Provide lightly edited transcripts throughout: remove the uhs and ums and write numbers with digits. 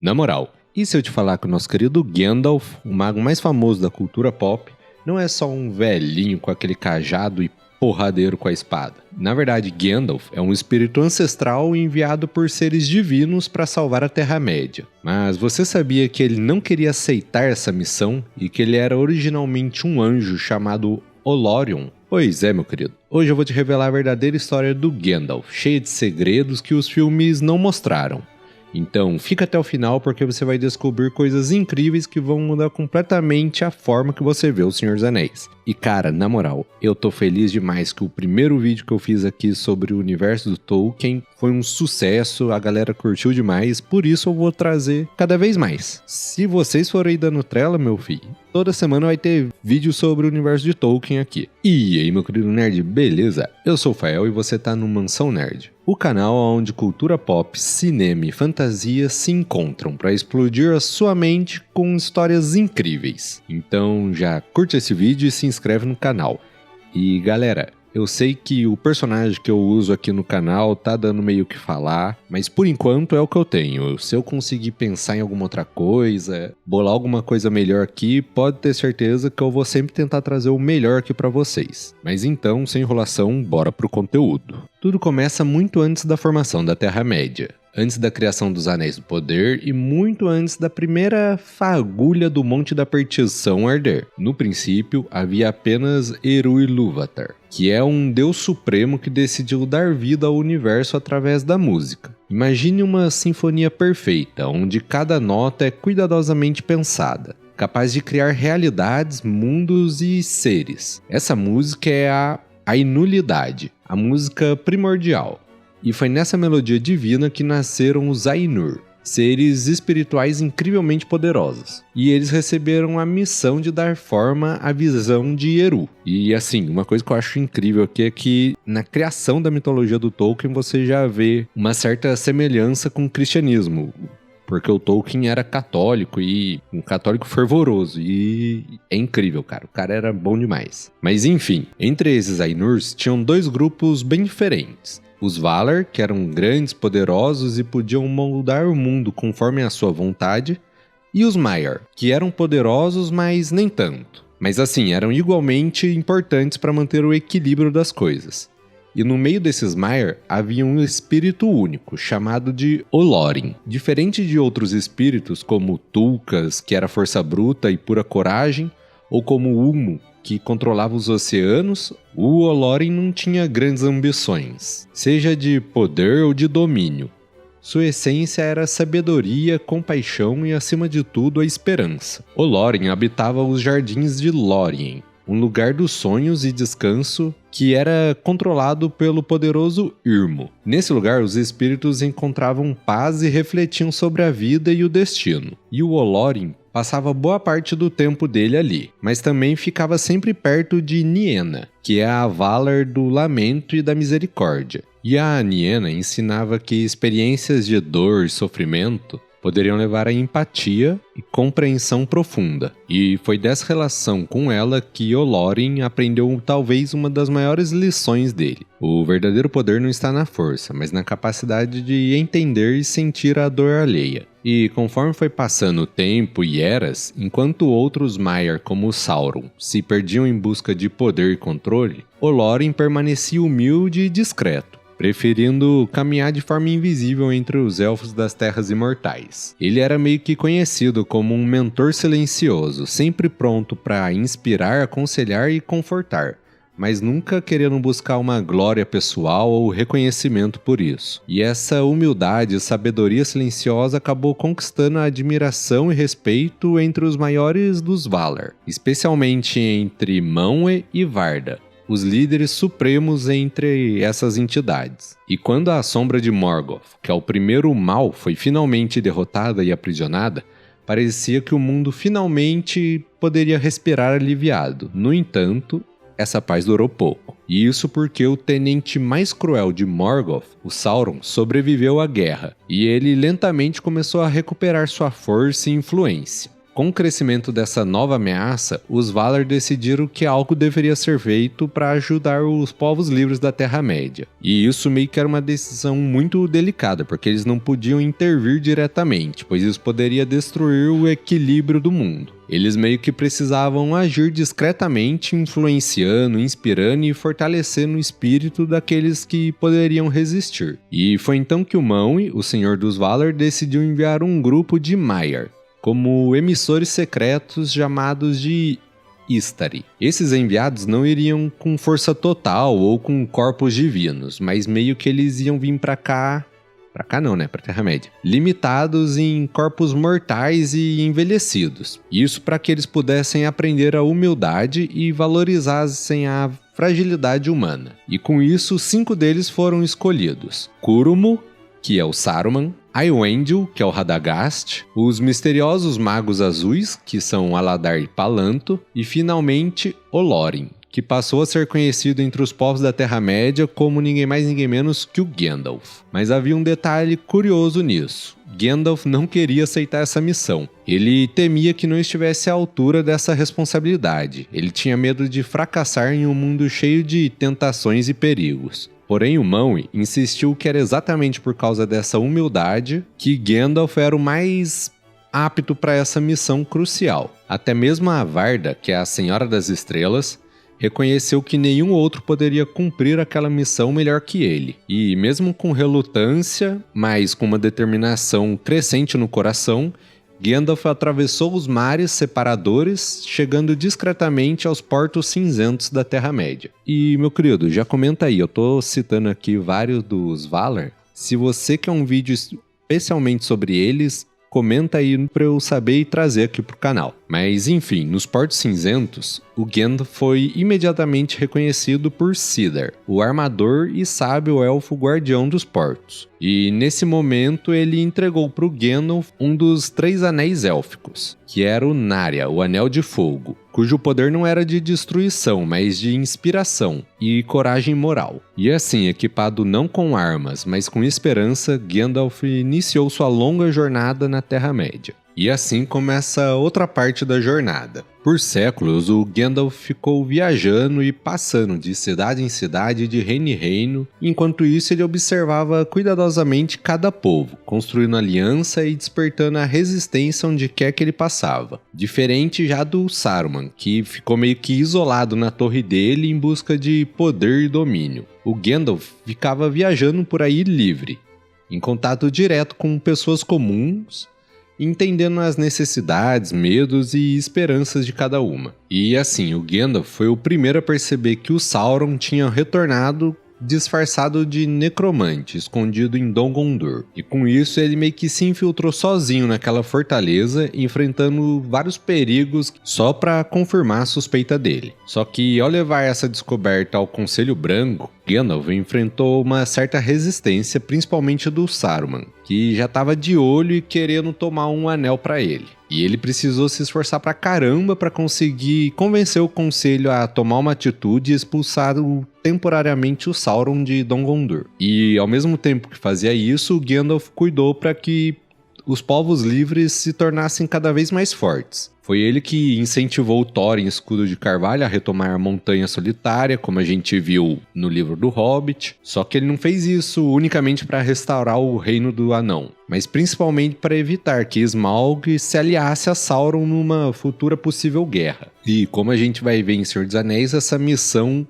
Na moral, e se eu te falar que o nosso querido Gandalf, o mago mais famoso da cultura pop, não é só um velhinho com aquele cajado e porradeiro com a espada. Na verdade, Gandalf é um espírito ancestral enviado por seres divinos para salvar a Terra-média. Mas você sabia que ele não queria aceitar essa missão e que ele era originalmente um anjo chamado Olórion? Pois é, meu querido. Hoje eu vou te revelar a verdadeira história do Gandalf, cheia de segredos que os filmes não mostraram. Então fica até o final porque você vai descobrir coisas incríveis que vão mudar completamente a forma que você vê o Senhor dos Anéis. E cara, na moral, eu tô feliz demais que o primeiro vídeo que eu fiz aqui sobre o universo do Tolkien foi um sucesso, a galera curtiu demais, por isso eu vou trazer cada vez mais. Se vocês forem aí dando trela, meu filho, toda semana vai ter vídeo sobre o universo de Tolkien aqui. E aí, meu querido nerd, beleza? Eu sou o Fael e você tá no Mansão Nerd, o canal onde cultura pop, cinema e fantasia se encontram para explodir a sua mente com histórias incríveis. Então já curte esse vídeo e se inscreve no canal. E galera, eu sei que o personagem que eu uso aqui no canal tá dando meio que falar, mas por enquanto é o que eu tenho. Se eu conseguir pensar em alguma outra coisa, bolar alguma coisa melhor aqui, pode ter certeza que eu vou sempre tentar trazer o melhor aqui pra vocês. Mas então, sem enrolação, bora pro conteúdo. Tudo começa muito antes da formação da Terra-média, antes da criação dos Anéis do Poder e muito antes da primeira fagulha do Monte da Perdição arder. No princípio, havia apenas Eru Ilúvatar, que é um deus supremo que decidiu dar vida ao universo através da música. Imagine uma sinfonia perfeita, onde cada nota é cuidadosamente pensada, capaz de criar realidades, mundos e seres. Essa música é a Ainulidade, a música primordial. E foi nessa melodia divina que nasceram os Ainur, seres espirituais incrivelmente poderosos. E eles receberam a missão de dar forma à visão de Eru. E assim, uma coisa que eu acho incrível aqui é que na criação da mitologia do Tolkien você já vê uma certa semelhança com o cristianismo. Porque o Tolkien era católico e um católico fervoroso e é incrível, cara. O cara era bom demais. Mas enfim, entre esses Ainurs tinham dois grupos bem diferentes. Os Valar, que eram grandes, poderosos e podiam moldar o mundo conforme a sua vontade, e os Maiar, que eram poderosos, mas nem tanto. Mas assim, eram igualmente importantes para manter o equilíbrio das coisas. E no meio desses Maiar havia um espírito único, chamado de Olorin. Diferente de outros espíritos, como Tulkas, que era força bruta e pura coragem, ou como Ulmo, que controlava os oceanos, o Olorin não tinha grandes ambições, seja de poder ou de domínio. Sua essência era sabedoria, compaixão e, acima de tudo, a esperança. Olorin habitava os jardins de Lórien, um lugar dos sonhos e descanso que era controlado pelo poderoso Irmo. Nesse lugar, os espíritos encontravam paz e refletiam sobre a vida e o destino. E o Olorin passava boa parte do tempo dele ali, mas também ficava sempre perto de Niena, que é a Valar do lamento e da misericórdia. E a Niena ensinava que experiências de dor e sofrimento poderiam levar a empatia e compreensão profunda. E foi dessa relação com ela que Olorin aprendeu talvez uma das maiores lições dele. O verdadeiro poder não está na força, mas na capacidade de entender e sentir a dor alheia. E conforme foi passando o tempo e eras, enquanto outros Maiar como Sauron se perdiam em busca de poder e controle, Olorin permanecia humilde e discreto, preferindo caminhar de forma invisível entre os elfos das terras imortais. Ele era meio que conhecido como um mentor silencioso, sempre pronto para inspirar, aconselhar e confortar, mas nunca querendo buscar uma glória pessoal ou reconhecimento por isso. E essa humildade e sabedoria silenciosa acabou conquistando a admiração e respeito entre os maiores dos Valar, especialmente entre Manwë e Varda, os líderes supremos entre essas entidades. E quando a Sombra de Morgoth, que é o primeiro mal, foi finalmente derrotada e aprisionada, parecia que o mundo finalmente poderia respirar aliviado. No entanto, essa paz durou pouco. E isso porque o tenente mais cruel de Morgoth, o Sauron, sobreviveu à guerra, e ele lentamente começou a recuperar sua força e influência. Com o crescimento dessa nova ameaça, os Valar decidiram que algo deveria ser feito para ajudar os povos livres da Terra-média. E isso meio que era uma decisão muito delicada, porque eles não podiam intervir diretamente, pois isso poderia destruir o equilíbrio do mundo. Eles meio que precisavam agir discretamente, influenciando, inspirando e fortalecendo o espírito daqueles que poderiam resistir. E foi então que o Manwë, o Senhor dos Valar, decidiu enviar um grupo de Maiar, como emissores secretos chamados de Istari. Esses enviados não iriam com força total ou com corpos divinos, mas meio que eles iam vir pra cá não, né? Pra Terra-média. Limitados em corpos mortais e envelhecidos. Isso para que eles pudessem aprender a humildade e valorizassem a fragilidade humana. E com isso, 5 deles foram escolhidos. Curumo, que é o Saruman, Eowendil, que é o Radagast, os misteriosos magos azuis, que são Aladar e Palanto, e finalmente Olorin, que passou a ser conhecido entre os povos da Terra-média como ninguém mais ninguém menos que o Gandalf. Mas havia um detalhe curioso nisso. Gandalf não queria aceitar essa missão. Ele temia que não estivesse à altura dessa responsabilidade. Ele tinha medo de fracassar em um mundo cheio de tentações e perigos. Porém, o Manwë insistiu que era exatamente por causa dessa humildade que Gandalf era o mais apto para essa missão crucial. Até mesmo a Varda, que é a Senhora das Estrelas, reconheceu que nenhum outro poderia cumprir aquela missão melhor que ele. E mesmo com relutância, mas com uma determinação crescente no coração, Gandalf atravessou os mares separadores, chegando discretamente aos portos cinzentos da Terra-média. E, meu querido, já comenta aí, eu tô citando aqui vários dos Valar. Se você quer um vídeo especialmente sobre eles, comenta aí para eu saber e trazer aqui pro canal. Mas enfim, nos Portos Cinzentos, o Gandalf foi imediatamente reconhecido por Sidar, o armador e sábio elfo guardião dos portos. E nesse momento ele entregou para o Gandalf um dos 3 anéis élficos, que era o Narya, o Anel de Fogo, cujo poder não era de destruição, mas de inspiração e coragem moral. E assim, equipado não com armas, mas com esperança, Gandalf iniciou sua longa jornada na Terra-média. E assim começa outra parte da jornada. Por séculos, o Gandalf ficou viajando e passando de cidade em cidade, de reino em reino. Enquanto isso, ele observava cuidadosamente cada povo, construindo aliança e despertando a resistência onde quer que ele passava. Diferente já do Saruman, que ficou meio que isolado na torre dele em busca de poder e domínio. O Gandalf ficava viajando por aí livre, em contato direto com pessoas comuns, entendendo as necessidades, medos e esperanças de cada uma. E assim, o Gandalf foi o primeiro a perceber que o Sauron tinha retornado disfarçado de necromante, escondido em Dol Guldur. E com isso ele meio que se infiltrou sozinho naquela fortaleza, enfrentando vários perigos só para confirmar a suspeita dele. Só que ao levar essa descoberta ao Conselho Branco, Gandalf enfrentou uma certa resistência, principalmente do Saruman, que já estava de olho e querendo tomar um anel para ele. E ele precisou se esforçar pra caramba para conseguir convencer o conselho a tomar uma atitude e expulsar temporariamente o Sauron de Dol Guldur. E ao mesmo tempo que fazia isso, Gandalf cuidou para que os povos livres se tornassem cada vez mais fortes. Foi ele que incentivou Thorin, Escudo de Carvalho, a retomar a Montanha Solitária, como a gente viu no livro do Hobbit. Só que ele não fez isso unicamente para restaurar o reino do Anão, mas principalmente para evitar que Smaug se aliasse a Sauron numa futura possível guerra. E como a gente vai ver em Senhor dos Anéis, essa missão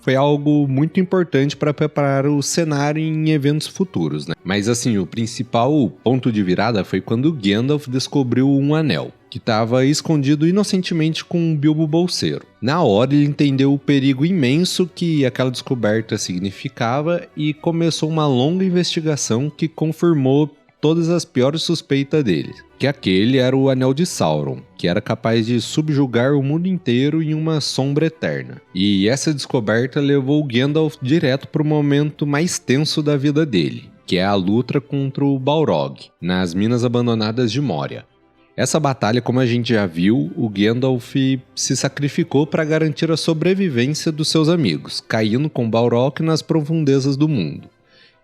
foi algo muito importante para preparar o cenário em eventos futuros, né? Mas assim, o principal ponto de virada foi quando Gandalf descobriu um anel, que estava escondido inocentemente com um Bilbo Bolseiro. Na hora ele entendeu o perigo imenso que aquela descoberta significava e começou uma longa investigação que confirmou todas as piores suspeitas dele, que aquele era o Anel de Sauron, que era capaz de subjugar o mundo inteiro em uma sombra eterna. E essa descoberta levou Gandalf direto para o momento mais tenso da vida dele, que é a luta contra o Balrog, nas Minas Abandonadas de Moria. Essa batalha, como a gente já viu, o Gandalf se sacrificou para garantir a sobrevivência dos seus amigos, caindo com Balrog nas profundezas do mundo.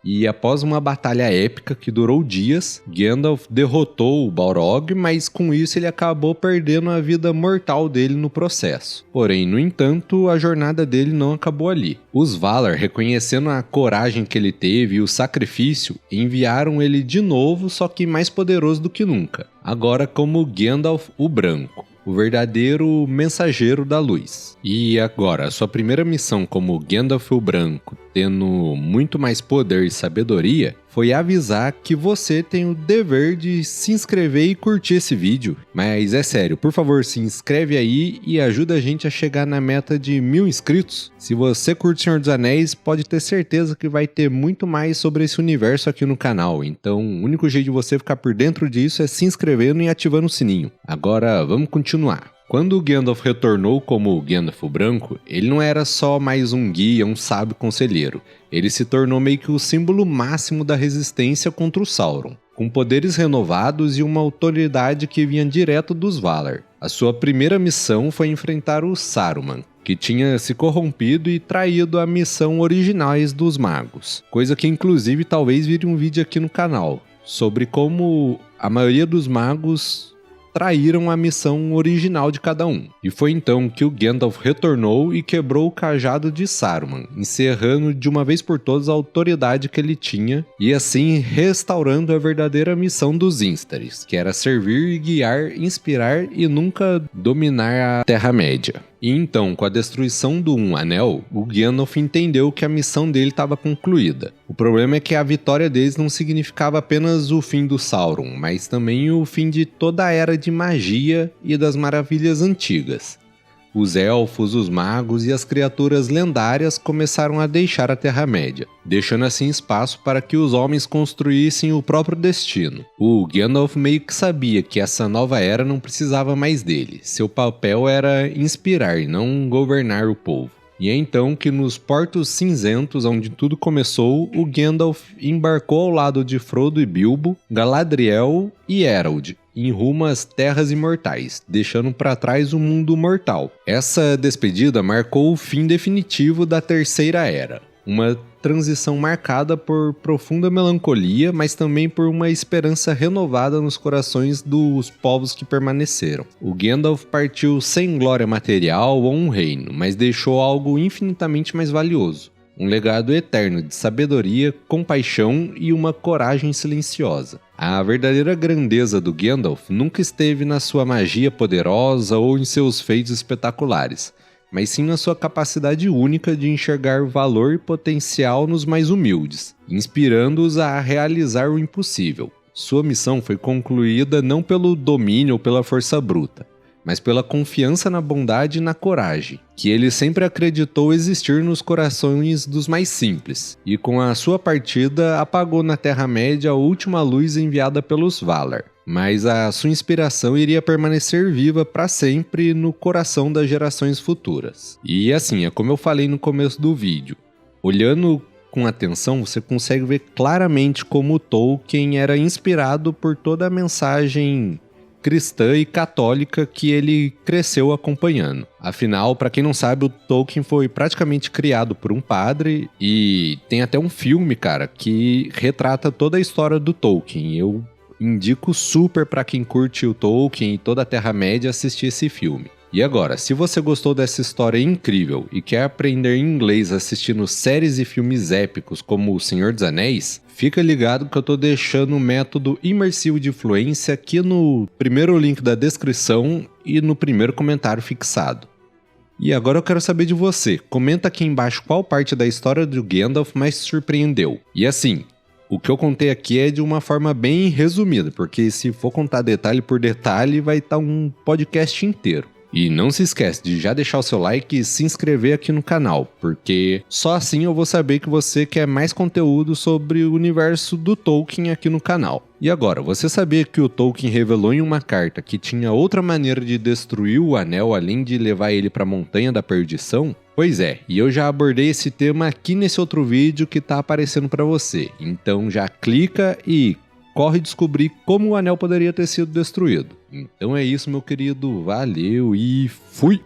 E após uma batalha épica que durou dias, Gandalf derrotou o Balrog, mas com isso ele acabou perdendo a vida mortal dele no processo. Porém, no entanto, a jornada dele não acabou ali. Os Valar, reconhecendo a coragem que ele teve e o sacrifício, enviaram ele de novo, só que mais poderoso do que nunca. Agora como Gandalf o Branco, o verdadeiro mensageiro da luz. E agora, a sua primeira missão como Gandalf o Branco, tendo muito mais poder e sabedoria, foi avisar que você tem o dever de se inscrever e curtir esse vídeo. Mas é sério, por favor, se inscreve aí e ajuda a gente a chegar na meta de 1000 inscritos. Se você curte Senhor dos Anéis, pode ter certeza que vai ter muito mais sobre esse universo aqui no canal. Então, o único jeito de você ficar por dentro disso é se inscrevendo e ativando o sininho. Agora, vamos continuar. Quando Gandalf retornou como Gandalf o Branco, ele não era só mais um guia, um sábio conselheiro. Ele se tornou meio que o símbolo máximo da resistência contra o Sauron, com poderes renovados e uma autoridade que vinha direto dos Valar. A sua primeira missão foi enfrentar o Saruman, que tinha se corrompido e traído a missão originais dos magos. Coisa que inclusive talvez vire um vídeo aqui no canal, sobre como a maioria dos magos traíram a missão original de cada um. E foi então que o Gandalf retornou e quebrou o cajado de Saruman, encerrando de uma vez por todas a autoridade que ele tinha e assim restaurando a verdadeira missão dos Instares, que era servir e guiar, inspirar e nunca dominar a Terra-média. E então, com a destruição do Anel, o Gandalf entendeu que a missão dele estava concluída. O problema é que a vitória deles não significava apenas o fim do Sauron, mas também o fim de toda a era de magia e das maravilhas antigas. Os elfos, os magos e as criaturas lendárias começaram a deixar a Terra-média, deixando assim espaço para que os homens construíssem o próprio destino. O Gandalf meio que sabia que essa nova era não precisava mais dele, seu papel era inspirar e não governar o povo. E é então que nos Portos Cinzentos, onde tudo começou, o Gandalf embarcou ao lado de Frodo e Bilbo, Galadriel e Elrond, em rumo às Terras Imortais, deixando para trás o mundo mortal. Essa despedida marcou o fim definitivo da Terceira Era, uma transição marcada por profunda melancolia, mas também por uma esperança renovada nos corações dos povos que permaneceram. O Gandalf partiu sem glória material ou um reino, mas deixou algo infinitamente mais valioso. Um legado eterno de sabedoria, compaixão e uma coragem silenciosa. A verdadeira grandeza do Gandalf nunca esteve na sua magia poderosa ou em seus feitos espetaculares, mas sim na sua capacidade única de enxergar valor e potencial nos mais humildes, inspirando-os a realizar o impossível. Sua missão foi concluída não pelo domínio ou pela força bruta, mas pela confiança na bondade e na coragem, que ele sempre acreditou existir nos corações dos mais simples, e com a sua partida apagou na Terra-média a última luz enviada pelos Valar. Mas a sua inspiração iria permanecer viva para sempre no coração das gerações futuras. E assim, é como eu falei no começo do vídeo, olhando com atenção, você consegue ver claramente como Tolkien era inspirado por toda a mensagem cristã e católica que ele cresceu acompanhando. Afinal, para quem não sabe, o Tolkien foi praticamente criado por um padre e tem até um filme, cara, que retrata toda a história do Tolkien. Eu indico super para quem curte o Tolkien e toda a Terra-média assistir esse filme. E agora, se você gostou dessa história incrível e quer aprender inglês assistindo séries e filmes épicos como O Senhor dos Anéis, fica ligado que eu tô deixando o método imersivo de fluência aqui no primeiro link da descrição e no primeiro comentário fixado. E agora eu quero saber de você, comenta aqui embaixo qual parte da história do Gandalf mais te surpreendeu. E assim, o que eu contei aqui é de uma forma bem resumida, porque se for contar detalhe por detalhe vai estar um podcast inteiro. E não se esquece de já deixar o seu like e se inscrever aqui no canal, porque só assim eu vou saber que você quer mais conteúdo sobre o universo do Tolkien aqui no canal. E agora, você sabia que o Tolkien revelou em uma carta que tinha outra maneira de destruir o anel além de levar ele para a Montanha da Perdição? Pois é, e eu já abordei esse tema aqui nesse outro vídeo que tá aparecendo para você. Então já clica e corre descobrir como o anel poderia ter sido destruído. Então é isso, meu querido. Valeu e fui!